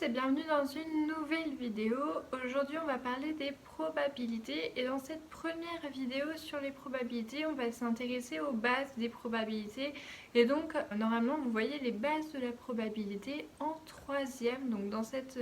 et bienvenue dans une nouvelle vidéo. Aujourd'hui on va parler des probabilités et dans cette première vidéo sur les probabilités on va s'intéresser aux bases des probabilités et donc normalement vous voyez les bases de la probabilité en troisième. Donc dans cette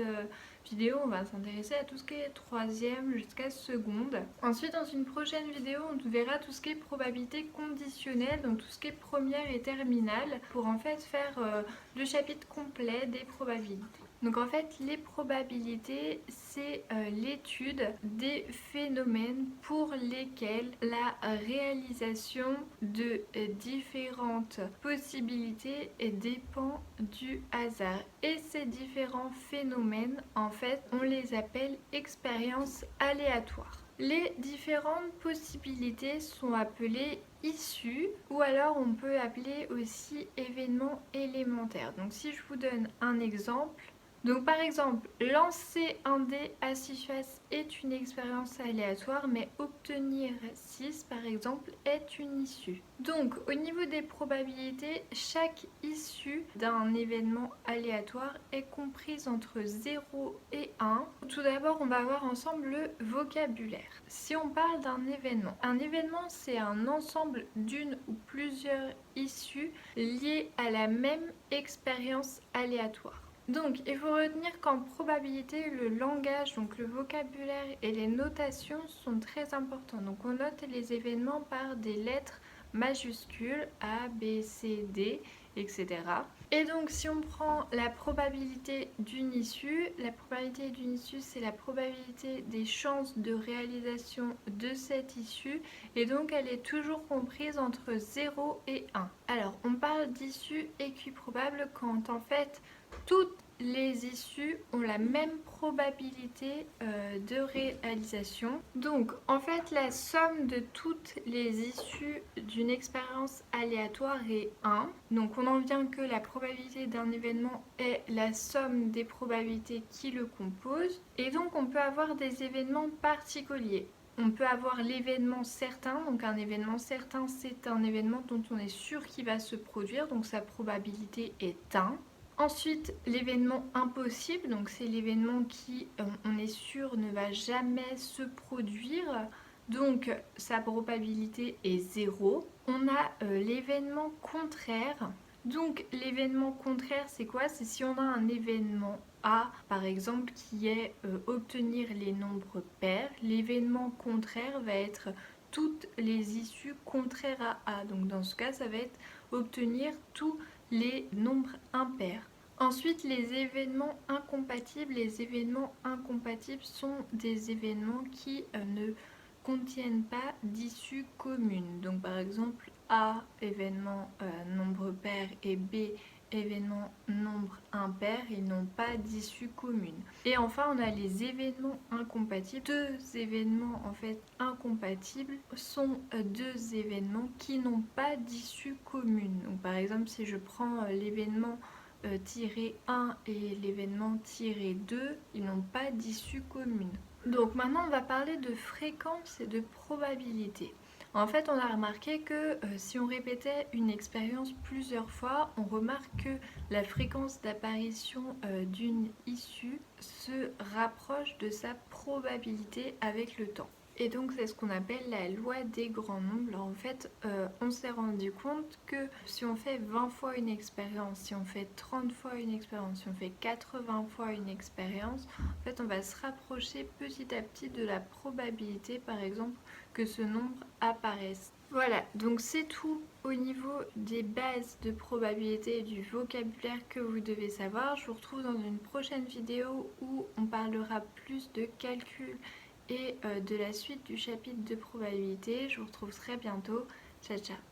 vidéo on va s'intéresser à tout ce qui est troisième jusqu'à seconde. Ensuite dans une prochaine vidéo on verra tout ce qui est probabilité conditionnelle, donc tout ce qui est première et terminale pour en fait faire le chapitre complet des probabilités. Donc en fait les probabilités c'est l'étude des phénomènes pour lesquels la réalisation de différentes possibilités dépend du hasard. Et ces différents phénomènes en fait on les appelle expériences aléatoires. Les différentes possibilités sont appelées issues ou alors on peut appeler aussi événements élémentaires. Donc si je vous donne un exemple, donc par exemple, lancer un dé à 6 faces est une expérience aléatoire, mais obtenir 6 par exemple est une issue. Donc au niveau des probabilités, chaque issue d'un événement aléatoire est comprise entre 0 et 1. Tout d'abord, on va voir ensemble le vocabulaire. Si on parle d'un événement, un événement c'est un ensemble d'une ou plusieurs issues liées à la même expérience aléatoire. Donc, il faut retenir qu'en probabilité, le langage, donc le vocabulaire et les notations sont très importants. Donc, on note les événements par des lettres majuscules A, B, C, D, etc. Et donc, si on prend la probabilité d'une issue, c'est la probabilité des chances de réalisation de cette issue. Et donc, elle est toujours comprise entre 0 et 1. Alors, on parle d'issue équiprobable quand en fait, toutes les issues ont la même probabilité de réalisation. Donc en fait la somme de toutes les issues d'une expérience aléatoire est 1. Donc on en vient que la probabilité d'un événement est la somme des probabilités qui le composent. Et donc on peut avoir des événements particuliers. On peut avoir l'événement certain, donc un événement certain c'est un événement dont on est sûr qu'il va se produire, donc sa probabilité est 1. Ensuite, l'événement impossible, donc c'est l'événement qui, on est sûr, ne va jamais se produire. Donc sa probabilité est 0. On a l'événement contraire. Donc l'événement contraire, c'est quoi? C'est si on a un événement A, par exemple, qui est obtenir les nombres pairs. L'événement contraire va être toutes les issues contraires à A. Donc dans ce cas, ça va être obtenir tous les nombres impairs. Ensuite, les événements incompatibles. Les événements incompatibles sont des événements qui ne contiennent pas d'issue commune. Donc par exemple, A, événement nombre pair et B, événement nombre impair, ils n'ont pas d'issue commune. Et enfin, on a les événements incompatibles. Deux événements en fait incompatibles sont deux événements qui n'ont pas d'issue commune. Donc par exemple, si je prends l'événement tiré 1 et l'événement tiré 2, ils n'ont pas d'issue commune. Donc maintenant on va parler de fréquence et de probabilité. En fait on a remarqué que si on répétait une expérience plusieurs fois, on remarque que la fréquence d'apparition d'une issue se rapproche de sa probabilité avec le temps. Et donc c'est ce qu'on appelle la loi des grands nombres. Alors, en fait, on s'est rendu compte que si on fait 20 fois une expérience, si on fait 30 fois une expérience, si on fait 80 fois une expérience, en fait on va se rapprocher petit à petit de la probabilité, par exemple, que ce nombre apparaisse. Voilà, donc c'est tout au niveau des bases de probabilité et du vocabulaire que vous devez savoir. Je vous retrouve dans une prochaine vidéo où on parlera plus de calcul et de la suite du chapitre de probabilité. Je vous retrouve très bientôt. Ciao ciao.